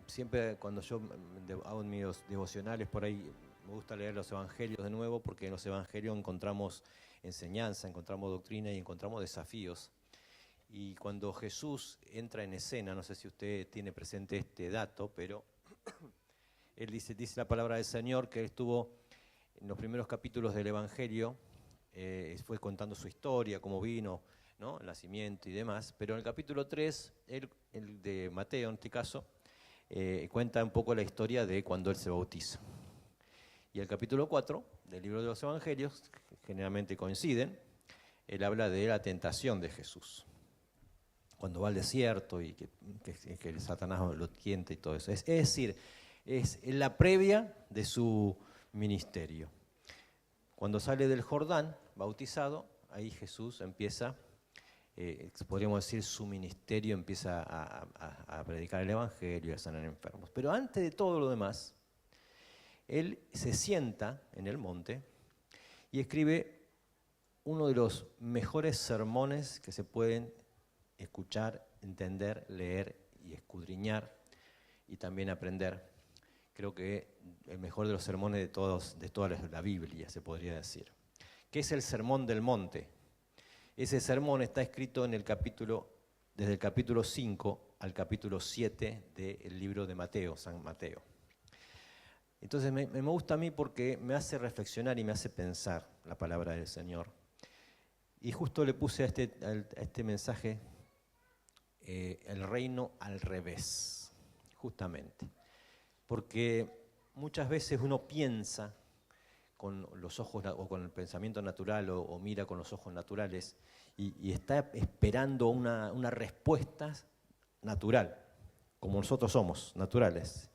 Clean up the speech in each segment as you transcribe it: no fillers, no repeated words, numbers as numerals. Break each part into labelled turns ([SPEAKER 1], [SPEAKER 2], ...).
[SPEAKER 1] Siempre cuando yo hago mis devocionales por ahí, me gusta leer los evangelios de nuevo, porque en los evangelios encontramos enseñanza, encontramos doctrina y encontramos desafíos. Y cuando Jesús entra en escena, no sé si usted tiene presente este dato, pero él dice la palabra del Señor que él estuvo en los primeros capítulos del evangelio, fue contando su historia, cómo vino, ¿no?, el nacimiento y demás, pero en el capítulo 3, el de Mateo en este caso, cuenta un poco la historia de cuando él se bautiza. Y el capítulo 4 del libro de los evangelios, que generalmente coinciden, él habla de la tentación de Jesús, cuando va al desierto y que el Satanás lo tienta y todo eso. Es decir, es la previa de su ministerio. Cuando sale del Jordán, bautizado, ahí Jesús empieza, podríamos decir, su ministerio, empieza a predicar el evangelio y a sanar enfermos. Pero antes de todo lo demás, él se sienta en el monte y escribe uno de los mejores sermones que se pueden escuchar, entender, leer y escudriñar y también aprender. Creo que el mejor de los sermones de toda la Biblia, se podría decir, que es el Sermón del Monte. Ese sermón está escrito desde el capítulo 5 al capítulo 7 del libro de Mateo, San Mateo. Entonces me gusta a mí porque me hace reflexionar y me hace pensar la palabra del Señor. Y justo le puse a este mensaje el reino al revés, justamente. Porque muchas veces uno piensa con los ojos o con el pensamiento natural o mira con los ojos naturales y está esperando una respuesta natural, como nosotros somos, naturales.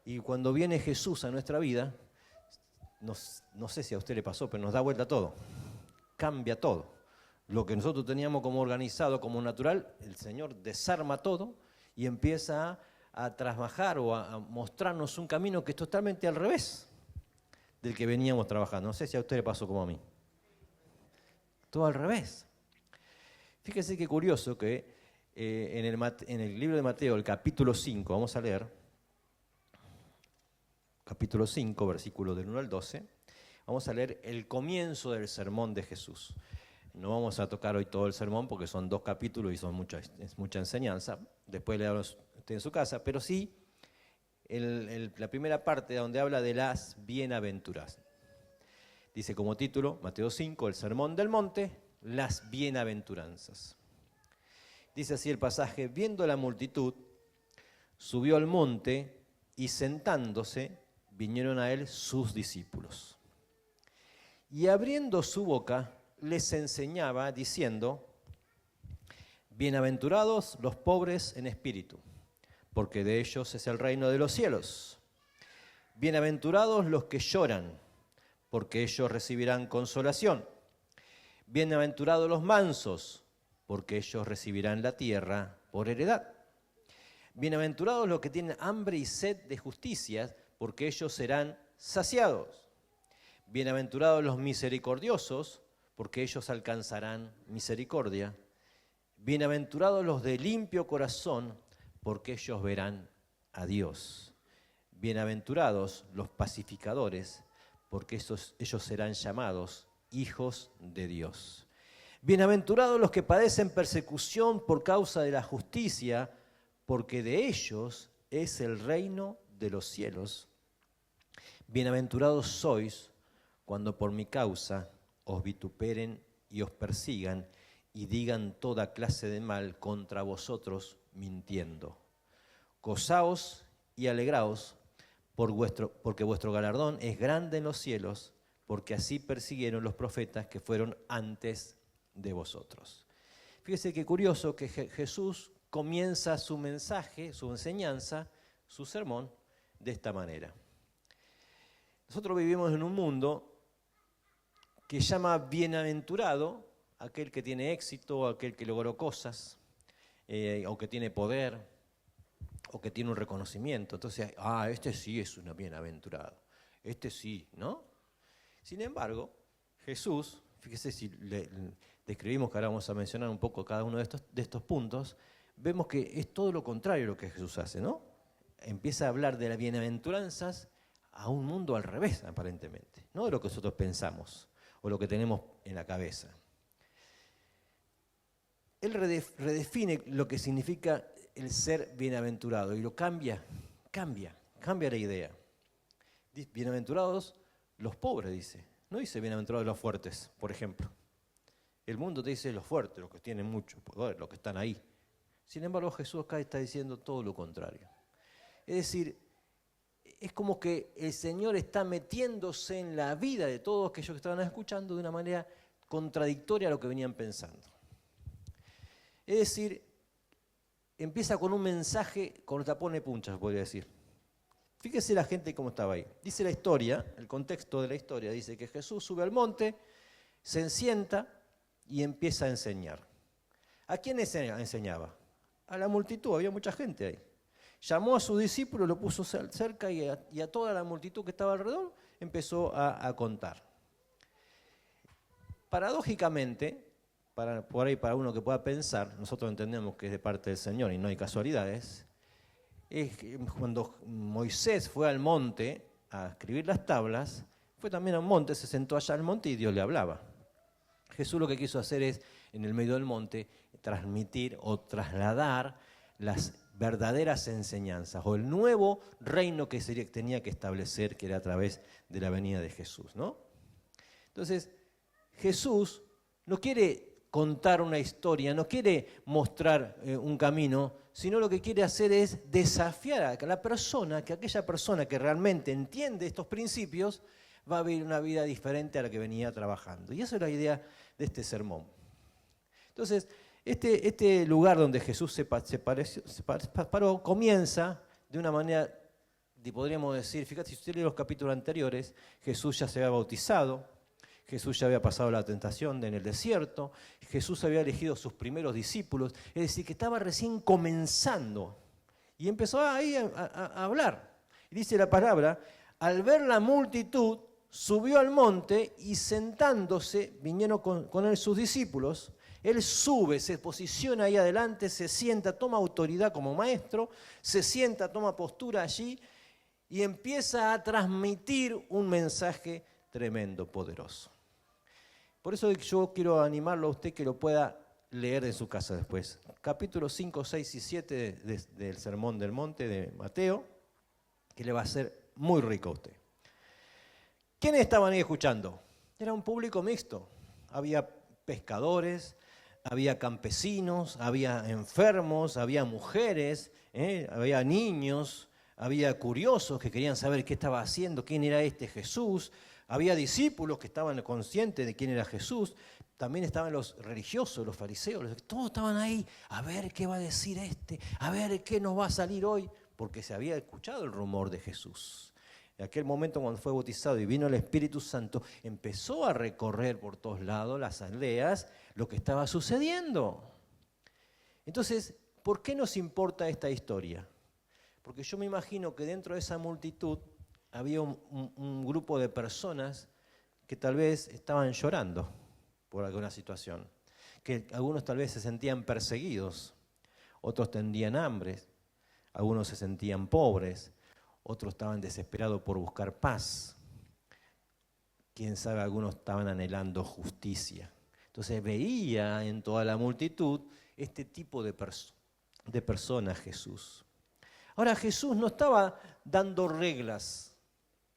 [SPEAKER 1] Y cuando viene Jesús a nuestra vida, no sé si a usted le pasó, pero nos da vuelta todo, cambia todo. Lo que nosotros teníamos como organizado, como natural, el Señor desarma todo y empieza a trabajar o a mostrarnos un camino que es totalmente al revés del que veníamos trabajando. No sé si a usted le pasó como a mí. Todo al revés. Fíjese qué curioso que en el libro de Mateo, el capítulo 5, vamos a leer, capítulo 5, versículos del 1 al 12, vamos a leer el comienzo del sermón de Jesús. No vamos a tocar hoy todo el sermón porque son 2 capítulos y es mucha enseñanza. Después le damos usted en su casa, pero sí la primera parte donde habla de las bienaventuranzas. Dice como título, Mateo 5, el sermón del monte, las bienaventuranzas. Dice así el pasaje: viendo la multitud, subió al monte y sentándose, vinieron a él sus discípulos. Y abriendo su boca, les enseñaba diciendo: bienaventurados los pobres en espíritu, porque de ellos es el reino de los cielos. Bienaventurados los que lloran, porque ellos recibirán consolación. Bienaventurados los mansos, porque ellos recibirán la tierra por heredad. Bienaventurados los que tienen hambre y sed de justicia, porque ellos serán saciados. Bienaventurados los misericordiosos, porque ellos alcanzarán misericordia. Bienaventurados los de limpio corazón, porque ellos verán a Dios. Bienaventurados los pacificadores, porque ellos serán llamados hijos de Dios. Bienaventurados los que padecen persecución por causa de la justicia, porque de ellos es el reino de los cielos. Bienaventurados sois cuando por mi causa os vituperen y os persigan y digan toda clase de mal contra vosotros mintiendo. Gozaos y alegraos, porque vuestro galardón es grande en los cielos, porque así persiguieron los profetas que fueron antes de vosotros. Fíjese qué curioso que Jesús comienza su mensaje, su enseñanza, su sermón, de esta manera. Nosotros vivimos en un mundo que llama bienaventurado aquel que tiene éxito, aquel que logró cosas, o que tiene poder, o que tiene un reconocimiento. Entonces, este sí es un bienaventurado, este sí, ¿no? Sin embargo, Jesús, fíjese si describimos que ahora vamos a mencionar un poco cada uno de estos puntos, vemos que es todo lo contrario lo que Jesús hace, ¿no? empieza a hablar de las bienaventuranzas a un mundo al revés, aparentemente, no de lo que nosotros pensamos o lo que tenemos en la cabeza. Él redefine lo que significa el ser bienaventurado y lo cambia la idea. Bienaventurados los pobres, dice. No dice bienaventurados los fuertes, por ejemplo. El mundo te dice los fuertes, los que tienen mucho poder, los que están ahí. Sin embargo, Jesús acá está diciendo todo lo contrario. Es decir, es como que el Señor está metiéndose en la vida de todos aquellos que estaban escuchando de una manera contradictoria a lo que venían pensando. Es decir, empieza con un mensaje con tapón de punchas, podría decir. Fíjese la gente cómo estaba ahí. Dice la historia, el contexto de la historia, dice que Jesús sube al monte, se sienta y empieza a enseñar. ¿A quién enseñaba? A la multitud, había mucha gente ahí. Llamó a su discípulo, lo puso cerca y a toda la multitud que estaba alrededor empezó a contar. Paradójicamente, por ahí para uno que pueda pensar, nosotros entendemos que es de parte del Señor y no hay casualidades, es que cuando Moisés fue al monte a escribir las tablas, fue también al monte, se sentó allá al monte y Dios le hablaba. Jesús lo que quiso hacer es, en el medio del monte, transmitir o trasladar las verdaderas enseñanzas o el nuevo reino que tenía que establecer, que era a través de la venida de Jesús, ¿no? Entonces, Jesús no quiere contar una historia, no quiere mostrar un camino, sino lo que quiere hacer es desafiar a la persona, que aquella persona que realmente entiende estos principios va a vivir una vida diferente a la que venía trabajando. Y esa es la idea de este sermón. Entonces, este lugar donde Jesús se paró comienza de una manera, podríamos decir, fíjate, si usted lee los capítulos anteriores, Jesús ya se había bautizado, Jesús ya había pasado la tentación en el desierto, Jesús había elegido sus primeros discípulos, es decir, que estaba recién comenzando. Y empezó ahí a hablar. Y dice la palabra, al ver la multitud, subió al monte y sentándose, vinieron con él sus discípulos. Él sube, se posiciona ahí adelante, se sienta, toma autoridad como maestro, se sienta, toma postura allí y empieza a transmitir un mensaje tremendo, poderoso. Por eso yo quiero animarlo a usted que lo pueda leer en su casa después. Capítulos 5, 6 y 7 del Sermón del Monte de Mateo, que le va a ser muy rico a usted. ¿Quiénes estaban ahí escuchando? Era un público mixto. Había pescadores, había campesinos, había enfermos, había mujeres, había niños, había curiosos que querían saber qué estaba haciendo, quién era este Jesús. Había discípulos que estaban conscientes de quién era Jesús. También estaban los religiosos, los fariseos. Todos estaban ahí a ver qué va a decir a ver qué nos va a salir hoy. Porque se había escuchado el rumor de Jesús. En aquel momento cuando fue bautizado y vino el Espíritu Santo, empezó a recorrer por todos lados las aldeas lo que estaba sucediendo. Entonces, ¿por qué nos importa esta historia? Porque yo me imagino que dentro de esa multitud había un grupo de personas que tal vez estaban llorando por alguna situación, que algunos tal vez se sentían perseguidos, otros tenían hambre, algunos se sentían pobres, otros estaban desesperados por buscar paz, quién sabe, algunos estaban anhelando justicia. Entonces veía en toda la multitud este tipo de personas Jesús. Ahora Jesús no estaba dando reglas,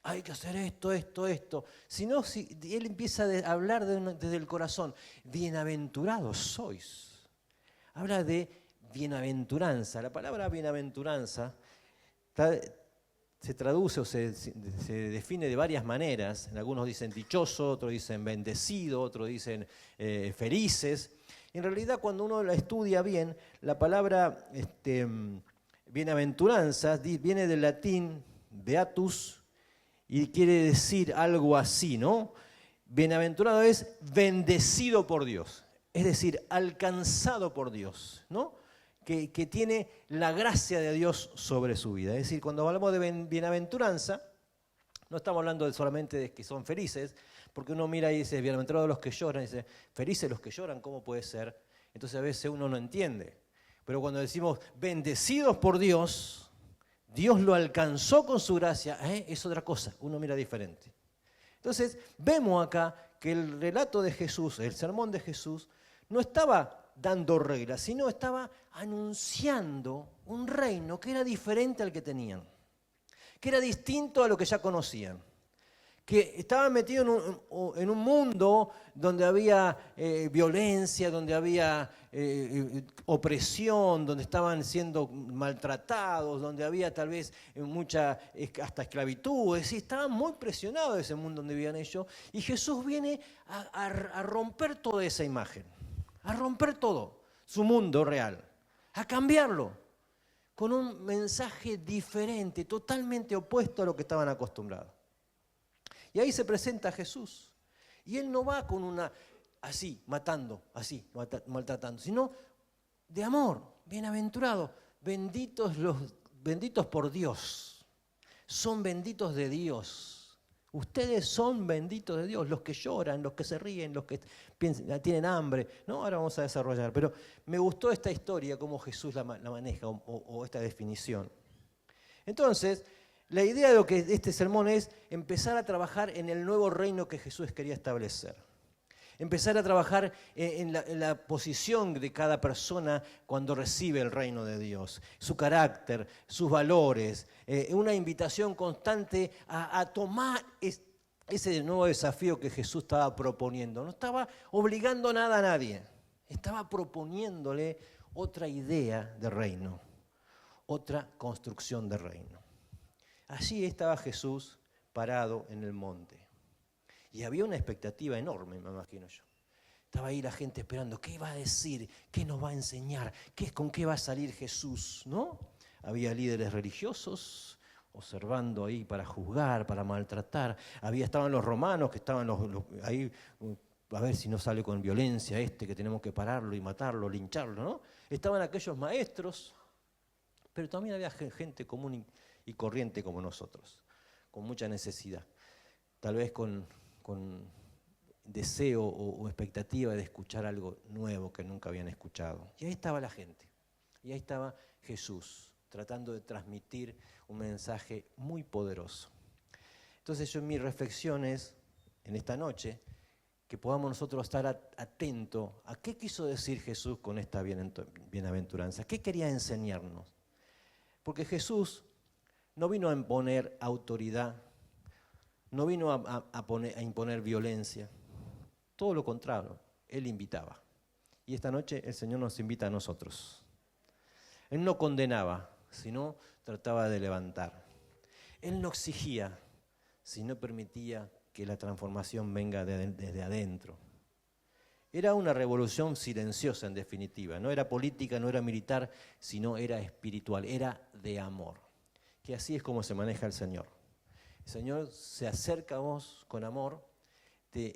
[SPEAKER 1] hay que hacer esto, sino él empieza a hablar desde el corazón. Bienaventurados sois. Habla de bienaventuranza. La palabra bienaventuranza se traduce o se define de varias maneras. Algunos dicen dichoso, otros dicen bendecido, otros dicen felices. En realidad, cuando uno la estudia bien, la palabra bienaventuranza viene del latín beatus, y quiere decir algo así, ¿no? Bienaventurado es bendecido por Dios, es decir, alcanzado por Dios, ¿no? Que tiene la gracia de Dios sobre su vida. Es decir, cuando hablamos de bienaventuranza, no estamos hablando solamente de que son felices, porque uno mira y dice, bienaventurados los que lloran, y dice, felices los que lloran, ¿cómo puede ser? Entonces a veces uno no entiende. Pero cuando decimos bendecidos por Dios, Dios lo alcanzó con su gracia, es otra cosa, uno mira diferente. Entonces, vemos acá que el relato de Jesús, el sermón de Jesús, no estaba dando reglas, sino estaba anunciando un reino que era diferente al que tenían, que era distinto a lo que ya conocían, que estaban metidos en un mundo donde había violencia, donde había opresión, donde estaban siendo maltratados, donde había tal vez mucha, hasta esclavitud, es decir, estaban muy presionados de ese mundo donde vivían ellos, y Jesús viene a romper toda esa imagen, a romper todo, su mundo real, a cambiarlo, con un mensaje diferente, totalmente opuesto a lo que estaban acostumbrados. Y ahí se presenta Jesús. Y Él no va con una, así, matando, así, maltratando, sino de amor, bienaventurado, benditos por Dios. Son benditos de Dios. Ustedes son benditos de Dios, los que lloran, los que se ríen, los que tienen hambre. ¿No? Ahora vamos a desarrollar. Pero me gustó esta historia, cómo Jesús la maneja, o esta definición. Entonces, la idea de lo que este sermón es empezar a trabajar en el nuevo reino que Jesús quería establecer. Empezar a trabajar en la posición de cada persona cuando recibe el reino de Dios. Su carácter, sus valores, una invitación constante a tomar ese nuevo desafío que Jesús estaba proponiendo. No estaba obligando nada a nadie. Estaba proponiéndole otra idea de reino, otra construcción de reino. Allí estaba Jesús parado en el monte. Y había una expectativa enorme, me imagino yo. Estaba ahí la gente esperando, ¿qué va a decir? ¿Qué nos va a enseñar? ¿Con qué va a salir Jesús? ¿No? Había líderes religiosos observando ahí para juzgar, para maltratar. Estaban los romanos que estaban ahí, a ver si no sale con violencia que tenemos que pararlo y matarlo, lincharlo, ¿no? Estaban aquellos maestros, pero también había gente común y corriente como nosotros, con mucha necesidad, tal vez con deseo o expectativa de escuchar algo nuevo que nunca habían escuchado. Y ahí estaba la gente, y ahí estaba Jesús, tratando de transmitir un mensaje muy poderoso. Entonces yo en mis reflexiones, en esta noche, que podamos nosotros estar atentos a qué quiso decir Jesús con esta bienaventuranza, qué quería enseñarnos. Porque Jesús no vino a imponer autoridad, no vino a imponer violencia, todo lo contrario, Él invitaba. Y esta noche el Señor nos invita a nosotros. Él no condenaba, sino trataba de levantar. Él no exigía, sino permitía que la transformación venga desde adentro. Era una revolución silenciosa en definitiva, no era política, no era militar, sino era espiritual, era de amor. Que así es como se maneja el Señor. El Señor se acerca a vos con amor, te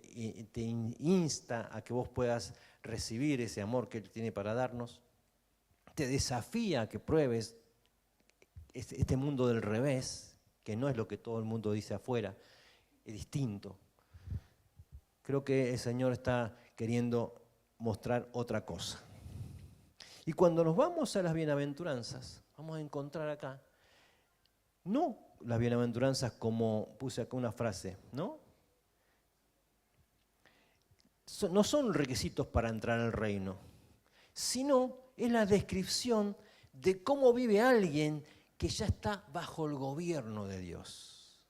[SPEAKER 1] insta a que vos puedas recibir ese amor que Él tiene para darnos, te desafía a que pruebes este mundo del revés, que no es lo que todo el mundo dice afuera, es distinto. Creo que el Señor está queriendo mostrar otra cosa. Y cuando nos vamos a las bienaventuranzas, vamos a encontrar acá, no las bienaventuranzas como puse acá una frase, ¿no? No son requisitos para entrar al reino, sino es la descripción de cómo vive alguien que ya está bajo el gobierno de Dios.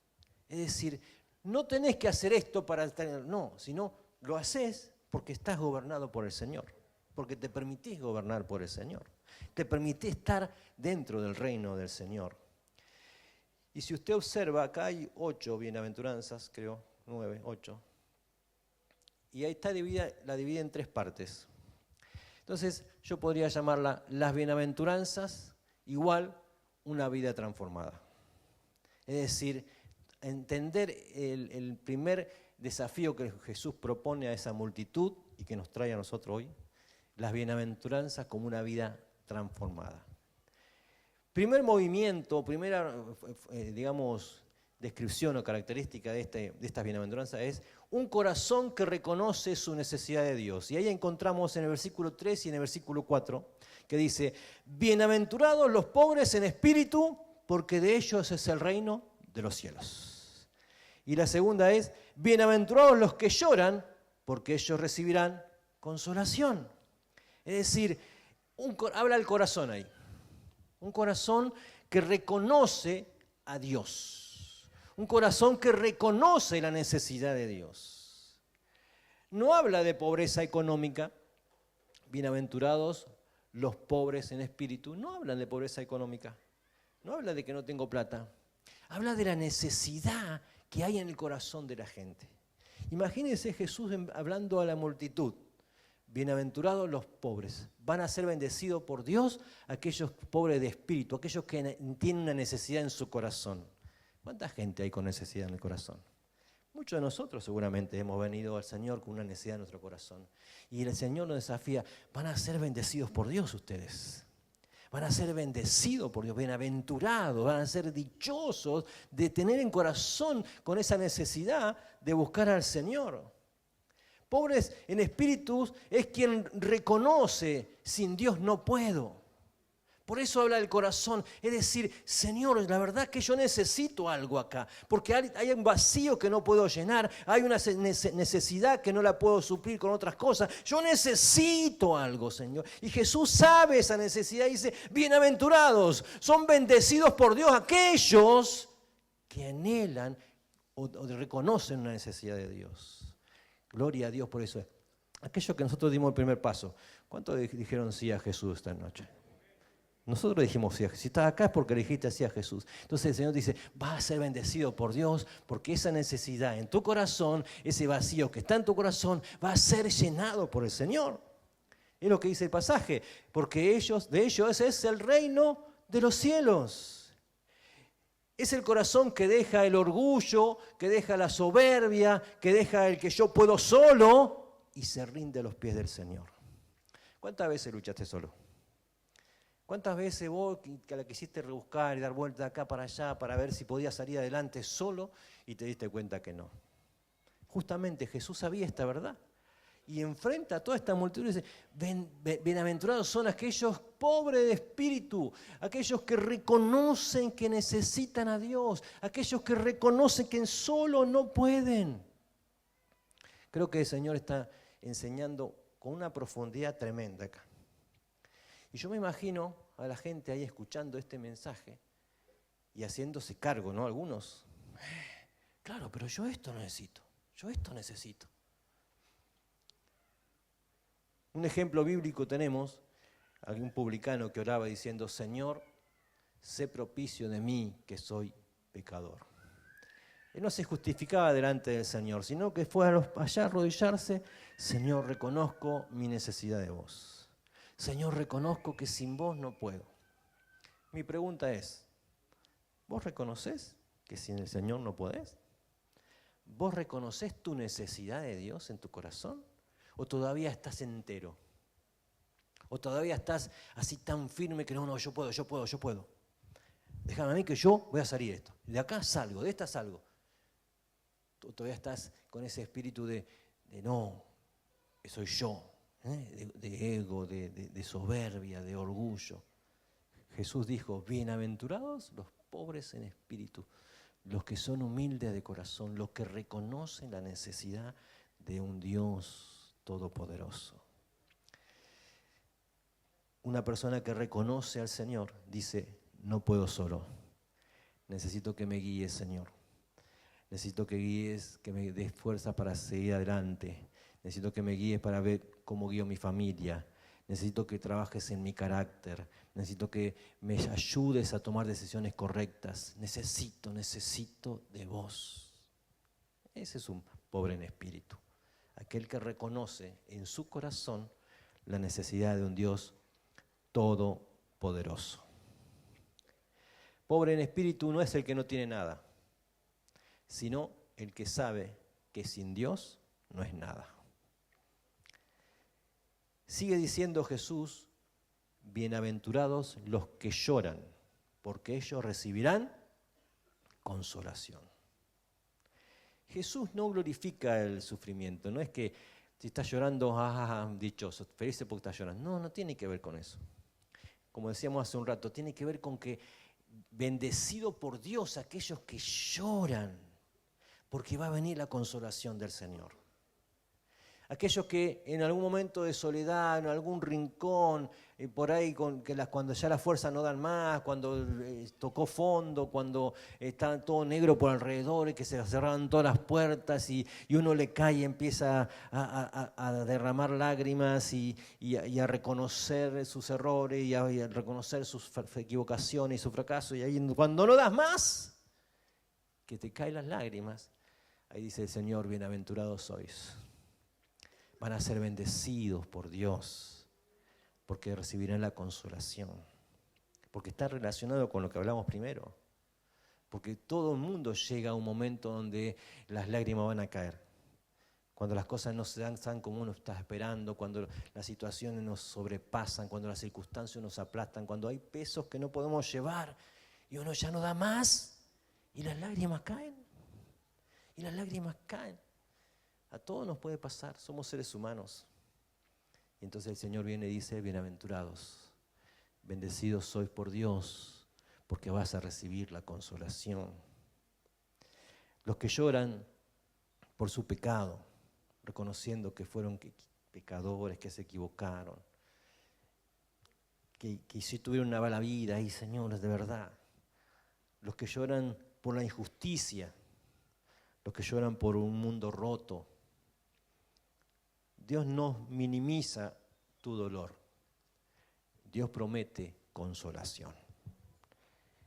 [SPEAKER 1] Es decir, no tenés que hacer esto para estar, no, sino lo haces porque estás gobernado por el Señor, porque te permitís gobernar por el Señor, te permitís estar dentro del reino del Señor. Y si usted observa, acá hay 8 bienaventuranzas, creo, 9, 8, y ahí está la divide en 3 partes. Entonces yo podría llamarla las bienaventuranzas igual una vida transformada. Es decir, entender el primer desafío que Jesús propone a esa multitud y que nos trae a nosotros hoy, las bienaventuranzas como una vida transformada. Primer movimiento, primera, digamos, descripción o característica de estas bienaventuranzas es un corazón que reconoce su necesidad de Dios. Y ahí encontramos en el versículo 3 y en el versículo 4 que dice, bienaventurados los pobres en espíritu, porque de ellos es el reino de los cielos. Y la segunda es, bienaventurados los que lloran, porque ellos recibirán consolación. Es decir, habla el corazón ahí. Un corazón que reconoce a Dios. Un corazón que reconoce la necesidad de Dios. No habla de pobreza económica. Bienaventurados los pobres en espíritu. No hablan de pobreza económica. No habla de que no tengo plata. Habla de la necesidad que hay en el corazón de la gente. Imagínense Jesús hablando a la multitud. Bienaventurados los pobres. Van a ser bendecidos por Dios aquellos pobres de espíritu, aquellos que tienen una necesidad en su corazón. ¿Cuánta gente hay con necesidad en el corazón? Muchos de nosotros seguramente hemos venido al Señor con una necesidad en nuestro corazón. Y el Señor nos desafía, van a ser bendecidos por Dios ustedes. Van a ser bendecidos por Dios, bienaventurados, van a ser dichosos de tener en corazón con esa necesidad de buscar al Señor. Pobres en espíritu es quien reconoce, sin Dios no puedo. Por eso habla del corazón, es decir, Señor, la verdad que yo necesito algo acá, porque hay un vacío que no puedo llenar, hay una necesidad que no la puedo suplir con otras cosas, yo necesito algo, Señor. Y Jesús sabe esa necesidad y dice, bienaventurados, son bendecidos por Dios aquellos que anhelan o reconocen una necesidad de Dios. Gloria a Dios por eso. Aquellos que nosotros dimos el primer paso, ¿cuántos dijeron sí a Jesús esta noche? Nosotros dijimos sí a Jesús. Si estás acá es porque le dijiste sí a Jesús. Entonces el Señor dice, vas a ser bendecido por Dios porque esa necesidad en tu corazón, ese vacío que está en tu corazón, va a ser llenado por el Señor. Es lo que dice el pasaje, porque de ellos es el reino de los cielos. Es el corazón que deja el orgullo, que deja la soberbia, que deja el que yo puedo solo y se rinde a los pies del Señor. ¿Cuántas veces luchaste solo? ¿Cuántas veces vos que la quisiste rebuscar y dar vuelta de acá para allá para ver si podías salir adelante solo y te diste cuenta que no? Justamente Jesús sabía esta verdad y enfrenta a toda esta multitud y dice, bienaventurados son aquellos pobres de espíritu, aquellos que reconocen que necesitan a Dios, aquellos que reconocen que solo no pueden. Creo que el Señor está enseñando con una profundidad tremenda acá. Y yo me imagino a la gente ahí escuchando este mensaje y haciéndose cargo, ¿no? Algunos, claro, pero yo esto necesito. Un ejemplo bíblico tenemos, algún publicano que oraba diciendo, Señor, sé propicio de mí que soy pecador. Él no se justificaba delante del Señor, sino que fue allá a arrodillarse, Señor, reconozco mi necesidad de vos. Señor, reconozco que sin vos no puedo. Mi pregunta es, ¿vos reconocés que sin el Señor no podés? ¿Vos reconocés tu necesidad de Dios en tu corazón? ¿O todavía estás entero? ¿O todavía estás así tan firme que no, yo puedo? Déjame a mí que yo voy a salir de esto. De acá salgo, de esta salgo. ¿O todavía estás con ese espíritu de no, soy yo? De ego, de soberbia, de orgullo. Jesús dijo, bienaventurados los pobres en espíritu, los que son humildes de corazón, los que reconocen la necesidad de un Dios todopoderoso. Una persona que reconoce al Señor dice, no puedo solo, necesito que me guíes, Señor. Necesito que guíes, que me des fuerza para seguir adelante. Necesito que me guíes para ver cómo guío mi familia. Necesito que trabajes en mi carácter. Necesito que me ayudes a tomar decisiones correctas. Necesito de vos. Ese es un pobre en espíritu. Aquel que reconoce en su corazón la necesidad de un Dios todopoderoso. Pobre en espíritu no es el que no tiene nada, sino el que sabe que sin Dios no es nada. Sigue diciendo Jesús, bienaventurados los que lloran, porque ellos recibirán consolación. Jesús no glorifica el sufrimiento, no es que si estás llorando, dichoso, feliz porque estás llorando. No tiene que ver con eso. Como decíamos hace un rato, tiene que ver con que bendecido por Dios aquellos que lloran, porque va a venir la consolación del Señor. Aquellos que en algún momento de soledad, en algún rincón, por ahí cuando ya las fuerzas no dan más, cuando tocó fondo, cuando está todo negro por alrededor y que se cerraron todas las puertas y uno le cae y empieza a derramar lágrimas y a reconocer sus errores y a reconocer sus equivocaciones y su fracaso. Y ahí cuando no das más, que te caen las lágrimas, ahí dice el Señor, bienaventurados sois. Van a ser bendecidos por Dios, porque recibirán la consolación. Porque está relacionado con lo que hablamos primero. Porque todo el mundo llega a un momento donde las lágrimas van a caer. Cuando las cosas no se dan como uno está esperando, cuando las situaciones nos sobrepasan, cuando las circunstancias nos aplastan, cuando hay pesos que no podemos llevar y uno ya no da más y las lágrimas caen. Y las lágrimas caen. A todos nos puede pasar, somos seres humanos. Y entonces el Señor viene y dice, bienaventurados, bendecidos sois por Dios, porque vas a recibir la consolación. Los que lloran por su pecado, reconociendo que fueron pecadores, que se equivocaron, que si tuvieron una mala vida, y señores, de verdad. Los que lloran por la injusticia, los que lloran por un mundo roto. Dios no minimiza tu dolor. Dios promete consolación.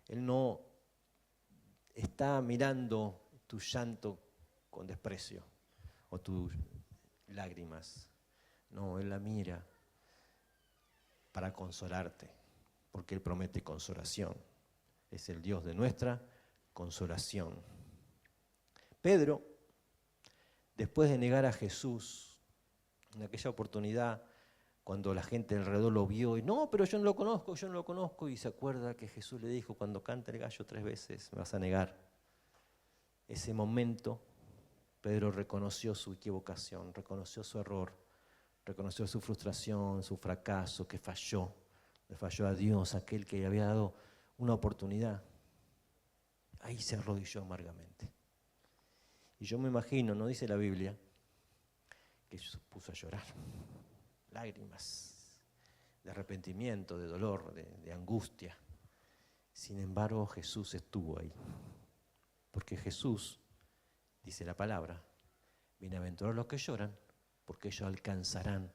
[SPEAKER 1] Él no está mirando tu llanto con desprecio o tus lágrimas. No, Él la mira para consolarte, porque Él promete consolación. Es el Dios de nuestra consolación. Pedro, después de negar a Jesús, en aquella oportunidad, cuando la gente alrededor lo vio, y no, pero yo no lo conozco, y se acuerda que Jesús le dijo, cuando cante el gallo 3 veces, me vas a negar. Ese momento, Pedro reconoció su equivocación, reconoció su error, reconoció su frustración, su fracaso, que falló. Le falló a Dios, aquel que le había dado una oportunidad. Ahí se arrodilló amargamente. Y yo me imagino, no dice la Biblia, que se puso a llorar. Lágrimas de arrepentimiento, de dolor, de angustia. Sin embargo, Jesús estuvo ahí. Porque Jesús, dice la palabra, bienaventurados los que lloran, porque ellos alcanzarán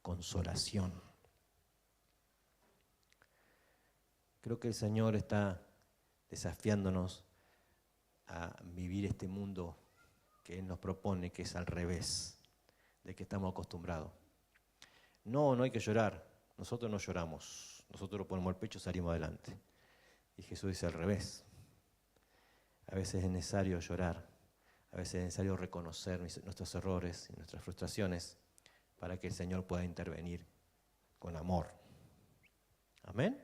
[SPEAKER 1] consolación. Creo que el Señor está desafiándonos a vivir este mundo que Él nos propone, que es al revés de que estamos acostumbrados. No hay que llorar. Nosotros no lloramos. Nosotros lo ponemos al pecho y salimos adelante. Y Jesús dice al revés. A veces es necesario llorar. A veces es necesario reconocer nuestros errores y nuestras frustraciones para que el Señor pueda intervenir con amor. Amén.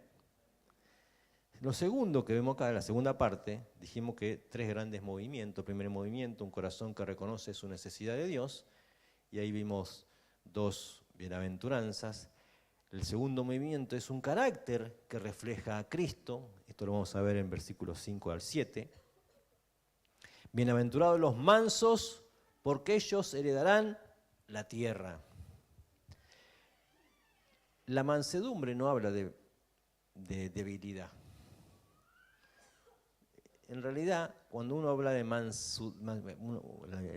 [SPEAKER 1] Lo segundo que vemos acá, en la segunda parte, dijimos que 3 grandes movimientos. El primer movimiento, un corazón que reconoce su necesidad de Dios. Y ahí vimos 2 bienaventuranzas. El segundo movimiento es un carácter que refleja a Cristo. Esto lo vamos a ver en versículos 5 al 7. Bienaventurados los mansos, porque ellos heredarán la tierra. La mansedumbre no habla de debilidad. En realidad, cuando uno habla de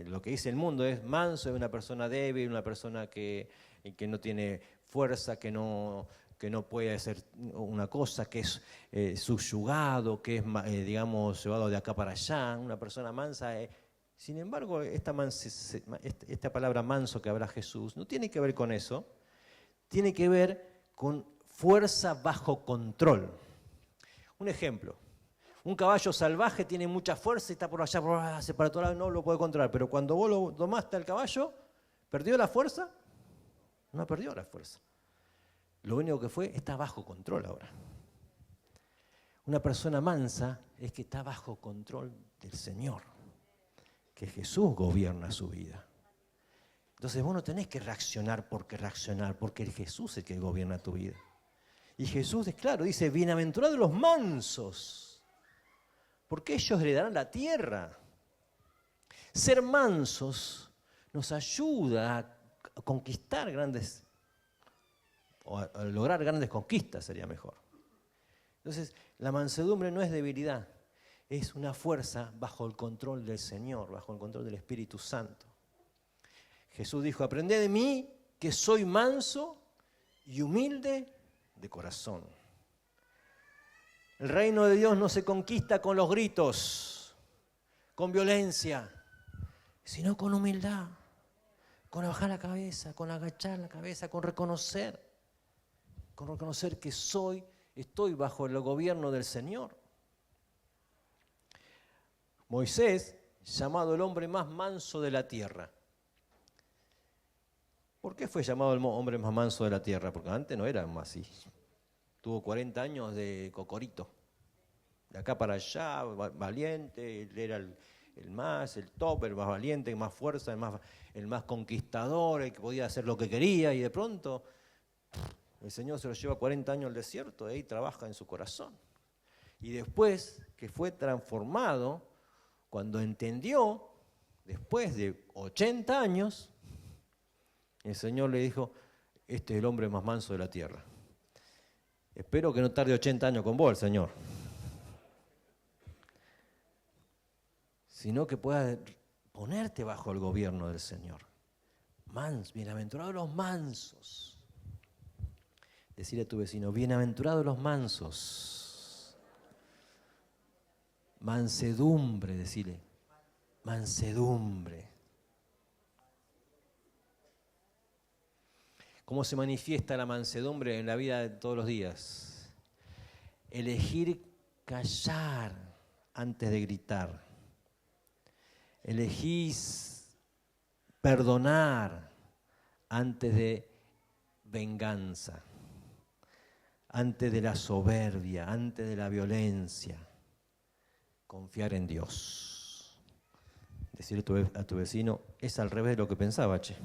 [SPEAKER 1] lo que dice el mundo es manso, es una persona débil, una persona que no tiene fuerza, que no puede hacer una cosa, que es subyugado, que es, llevado de acá para allá, una persona mansa. Sin embargo, esta palabra manso que habla Jesús no tiene que ver con eso, tiene que ver con fuerza bajo control. Un ejemplo. Un caballo salvaje tiene mucha fuerza y está por allá, para todo lado, no lo puede controlar. Pero cuando vos lo domaste al caballo, ¿perdió la fuerza? No perdió la fuerza. Lo único que está bajo control ahora. Una persona mansa es que está bajo control del Señor. Que Jesús gobierna su vida. Entonces vos no tenés que reaccionar, porque Jesús es el que gobierna tu vida. Y Jesús, claro, dice, bienaventurados los mansos. porque ellos heredarán la tierra. Ser mansos nos ayuda a conquistar grandes, o a lograr grandes conquistas, sería mejor. Entonces, la mansedumbre no es debilidad, es una fuerza bajo el control del Señor, bajo el control del Espíritu Santo. Jesús dijo, aprended de mí que soy manso y humilde de corazón. El reino de Dios no se conquista con los gritos, con violencia, sino con humildad, con bajar la cabeza, con agachar la cabeza, con reconocer que estoy bajo el gobierno del Señor. Moisés, llamado el hombre más manso de la tierra. ¿Por qué fue llamado el hombre más manso de la tierra? Porque antes no era más así. Tuvo 40 años de cocorito. De acá para allá, valiente, él era el más valiente, el más fuerza, el más conquistador, el que podía hacer lo que quería, y de pronto el Señor se lo lleva 40 años al desierto y ahí trabaja en su corazón. Y después que fue transformado, cuando entendió, después de 80 años, el Señor le dijo, este es el hombre más manso de la tierra. Espero que no tarde 80 años con vos, el Señor. Sino que puedas ponerte bajo el gobierno del Señor. Bienaventurados los mansos. Decirle a tu vecino, bienaventurados los mansos. Mansedumbre, decirle. Mansedumbre. ¿Cómo se manifiesta la mansedumbre en la vida de todos los días? Elegir callar antes de gritar. Elegís perdonar antes de venganza, antes de la soberbia, antes de la violencia. Confiar en Dios. Decirle a tu vecino, es al revés de lo que pensaba, che.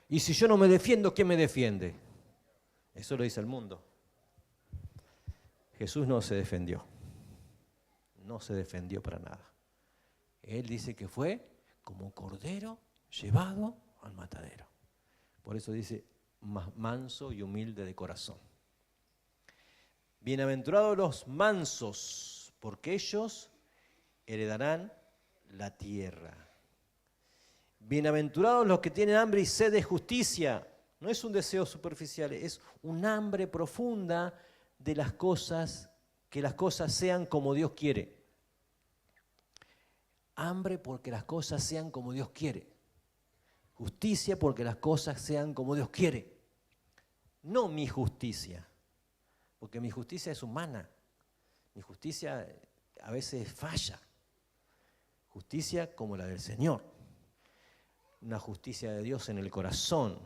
[SPEAKER 1] Y si yo no me defiendo, ¿quién me defiende? Eso lo dice el mundo. Jesús no se defendió. No se defendió para nada. Él dice que fue como cordero llevado al matadero. Por eso dice, más manso y humilde de corazón. Bienaventurados los mansos, porque ellos heredarán la tierra. Bienaventurados los que tienen hambre y sed de justicia. No es un deseo superficial, es un hambre profunda de las cosas, que las cosas sean como Dios quiere. Hambre porque las cosas sean como Dios quiere. Justicia porque las cosas sean como Dios quiere. No mi justicia, porque mi justicia es humana. Mi justicia a veces falla. Justicia como la del Señor. Una justicia de Dios en el corazón.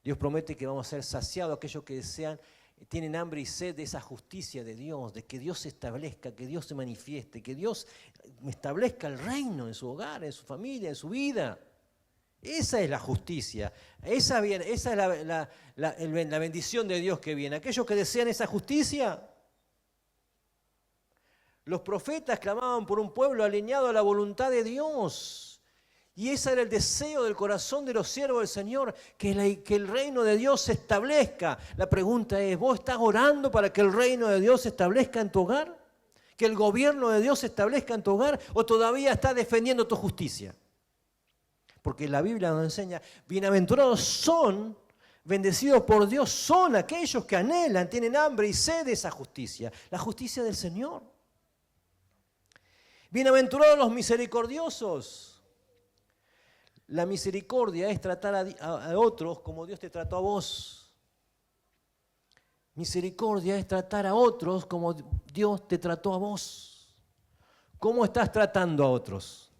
[SPEAKER 1] Dios promete que vamos a ser saciados aquellos que desean, tienen hambre y sed de esa justicia de Dios, de que Dios se establezca, que Dios se manifieste, que Dios establezca el reino en su hogar, en su familia, en su vida. Esa es la justicia, esa es la bendición de Dios que viene. Aquellos que desean esa justicia, los profetas clamaban por un pueblo alineado a la voluntad de Dios. Y ese era el deseo del corazón de los siervos del Señor, que el reino de Dios se establezca. La pregunta es, ¿vos estás orando para que el reino de Dios se establezca en tu hogar? ¿Que el gobierno de Dios se establezca en tu hogar? ¿O todavía estás defendiendo tu justicia? Porque la Biblia nos enseña, bienaventurados son, bendecidos por Dios, son aquellos que anhelan, tienen hambre y sed de esa justicia, la justicia del Señor. Bienaventurados los misericordiosos. La misericordia es tratar a otros como Dios te trató a vos. Misericordia es tratar a otros como Dios te trató a vos. ¿Cómo estás tratando a otros?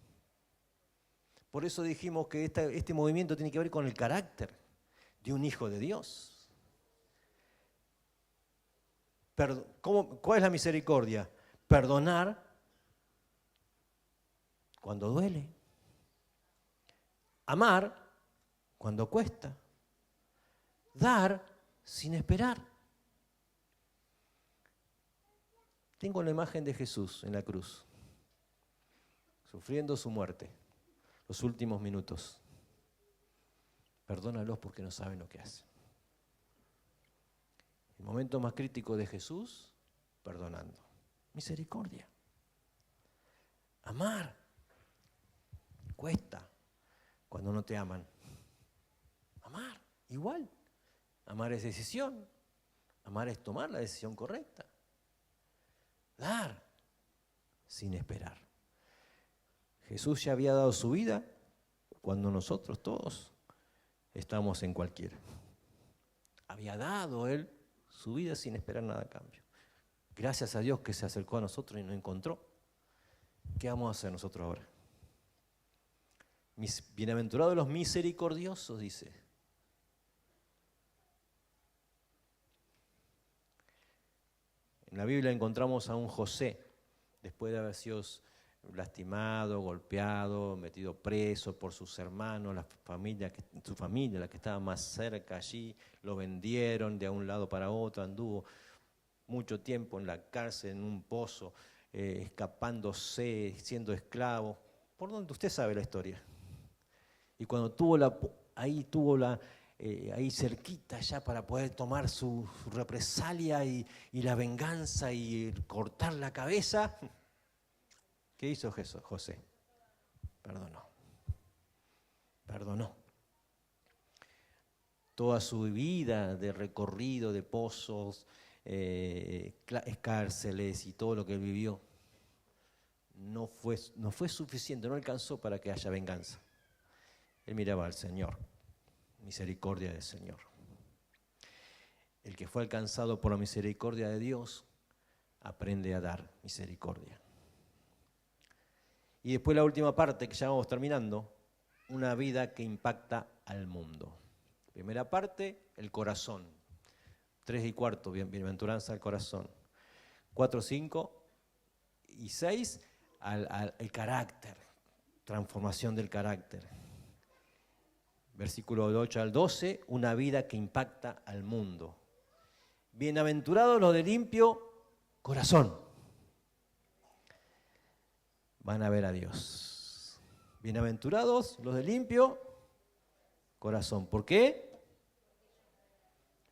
[SPEAKER 1] Por eso dijimos que este movimiento tiene que ver con el carácter de un hijo de Dios. ¿Cuál es la misericordia? Perdonar cuando duele. Amar cuando cuesta. Dar sin esperar. Tengo la imagen de Jesús en la cruz, sufriendo su muerte, los últimos minutos. Perdónalos porque no saben lo que hacen. El momento más crítico de Jesús, perdonando. Misericordia. Amar. Cuesta cuando no te aman. Amar, igual. Amar es decisión. Amar es tomar la decisión correcta. Dar sin esperar. Jesús ya había dado su vida cuando nosotros todos estamos en cualquiera. Había dado Él su vida sin esperar nada a cambio. Gracias a Dios que se acercó a nosotros y nos encontró. ¿Qué vamos a hacer nosotros ahora? Bienaventurados los misericordiosos, dice. En la Biblia encontramos a un José, después de haber sido lastimado, golpeado, metido preso por sus hermanos, su familia, la que estaba más cerca allí, lo vendieron de un lado para otro, anduvo mucho tiempo en la cárcel, en un pozo, escapándose, siendo esclavo, por donde usted sabe la historia. Y cuando ahí cerquita ya para poder tomar su represalia y la venganza y cortar la cabeza, ¿qué hizo José? Perdonó. Toda su vida de recorrido, de pozos, cárceles y todo lo que él vivió, no fue suficiente, no alcanzó para que haya venganza. Él miraba al Señor, misericordia del Señor. El que fue alcanzado por la misericordia de Dios, aprende a dar misericordia. Y después la última parte, que ya vamos terminando, una vida que impacta al mundo. Primera parte, el corazón. 3 y 4, bienaventuranza al corazón. 4, 5 y 6, el carácter, transformación del carácter. Versículo 8 al 12, una vida que impacta al mundo. Bienaventurados los de limpio corazón, van a ver a Dios. Bienaventurados los de limpio corazón. ¿Por qué?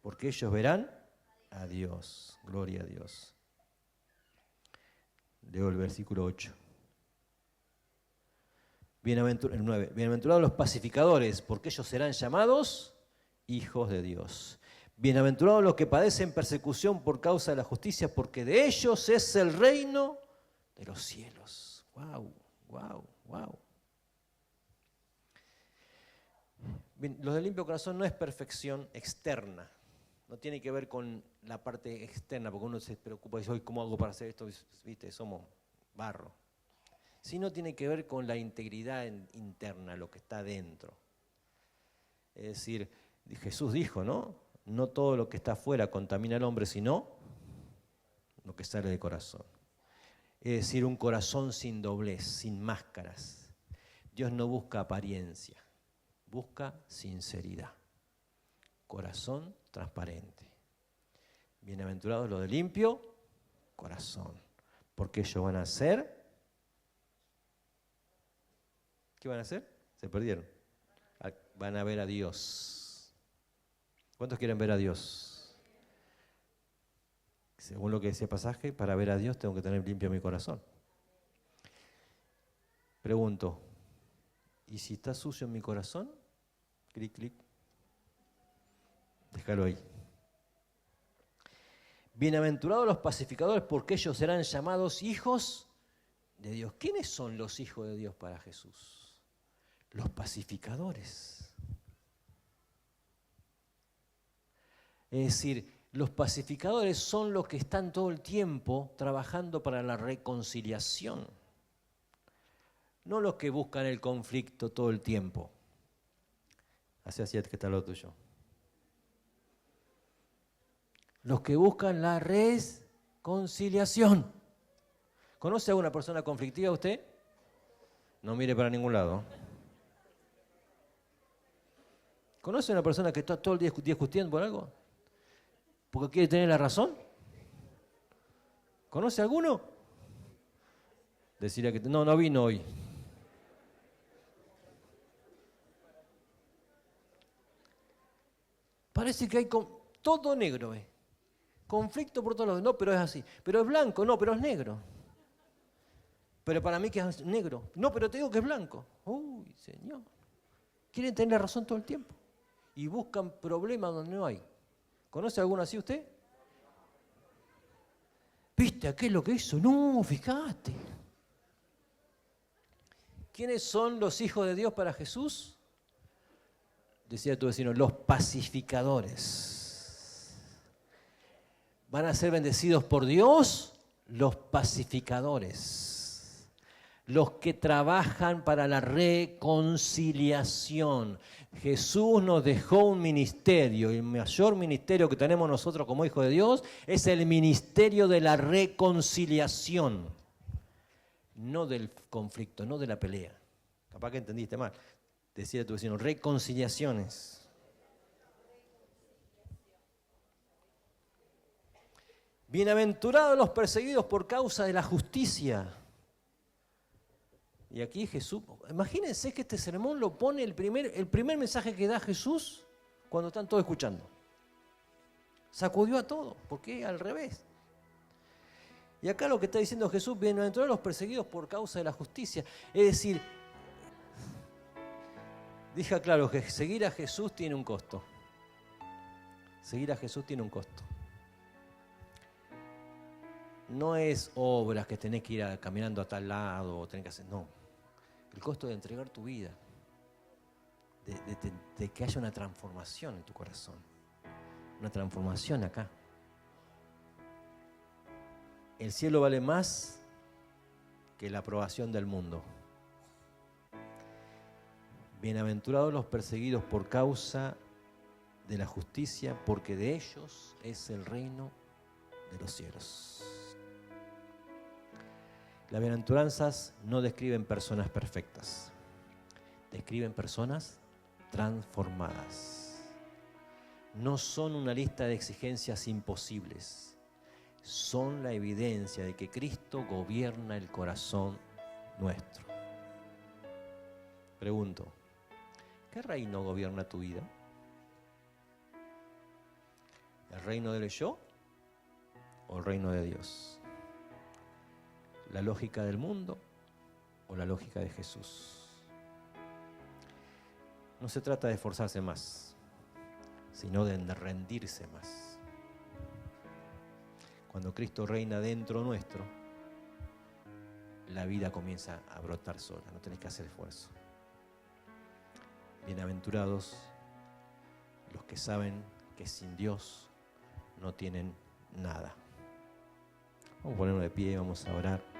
[SPEAKER 1] Porque ellos verán a Dios. Gloria a Dios. Leo el versículo 8. El 9. Bienaventurados los pacificadores, porque ellos serán llamados hijos de Dios. Bienaventurados los que padecen persecución por causa de la justicia, porque de ellos es el reino de los cielos. ¡Wow! ¡Wow! ¡Wow! Bien, los de limpio corazón no es perfección externa. No tiene que ver con la parte externa, porque uno se preocupa y dice, hoy, ¿cómo hago para hacer esto? ¿Viste? Somos barro. Sino tiene que ver con la integridad interna, lo que está dentro. Es decir, Jesús dijo, ¿no? No todo lo que está afuera contamina al hombre, sino lo que sale del corazón. Es decir, un corazón sin doblez, sin máscaras. Dios no busca apariencia, busca sinceridad. Corazón transparente. Bienaventurados los de limpio corazón, porque ellos van a ser... ¿Qué van a hacer? Se perdieron. Van a ver a Dios. ¿Cuántos quieren ver a Dios? Según lo que decía el pasaje, para ver a Dios tengo que tener limpio mi corazón. Pregunto, ¿y si está sucio en mi corazón? Clic, clic. Déjalo ahí. Bienaventurados los pacificadores, porque ellos serán llamados hijos de Dios. ¿Quiénes son los hijos de Dios para Jesús? Los pacificadores. Es decir, los pacificadores son los que están todo el tiempo trabajando para la reconciliación. No los que buscan el conflicto todo el tiempo. Así es que está lo tuyo. Los que buscan la reconciliación. ¿Conoce a una persona conflictiva usted? No mire para ningún lado. ¿Conoce a una persona que está todo el día discutiendo por algo? ¿Porque quiere tener la razón? ¿Conoce alguno? Decirle que no vino hoy. Parece que hay todo negro, conflicto por todos lados. No, pero es así. Pero es blanco, no, pero es negro. Pero para mí que es negro. No, pero te digo que es blanco. Uy, Señor. Quieren tener razón todo el tiempo. Y buscan problemas donde no hay. ¿Conoce alguno así usted? ¿Viste aquel lo que hizo? No, fíjate. ¿Quiénes son los hijos de Dios para Jesús? Decía tu vecino, los pacificadores. ¿Van a ser bendecidos por Dios? Los pacificadores. Los que trabajan para la reconciliación. Jesús nos dejó un ministerio, y el mayor ministerio que tenemos nosotros como hijos de Dios es el ministerio de la reconciliación. No del conflicto, no de la pelea. Capaz que entendiste mal. Decía tu vecino, reconciliaciones. Bienaventurados los perseguidos por causa de la justicia. Y aquí Jesús, imagínense que este sermón lo pone el primer mensaje que da Jesús cuando están todos escuchando. Sacudió a todo, porque al revés. Y acá lo que está diciendo Jesús, bienaventurados los perseguidos por causa de la justicia. Es decir, deja claro que seguir a Jesús tiene un costo. Seguir a Jesús tiene un costo. No es obras que tenés que ir caminando a tal lado o tenés que hacer, no. El costo de entregar tu vida, de que haya una transformación en tu corazón, una transformación acá. El cielo vale más que la aprobación del mundo. Bienaventurados los perseguidos por causa de la justicia, porque de ellos es el reino de los cielos. Las bienaventuranzas no describen personas perfectas, describen personas transformadas. No son una lista de exigencias imposibles, son la evidencia de que Cristo gobierna el corazón nuestro. Pregunto, ¿qué reino gobierna tu vida? ¿El reino del yo o el reino de Dios? ¿La lógica del mundo o la lógica de Jesús? No se trata de esforzarse más, sino de rendirse más. Cuando Cristo reina dentro nuestro, la vida comienza a brotar sola, no tenés que hacer esfuerzo. Bienaventurados los que saben que sin Dios no tienen nada. Vamos a ponernos de pie, vamos a orar.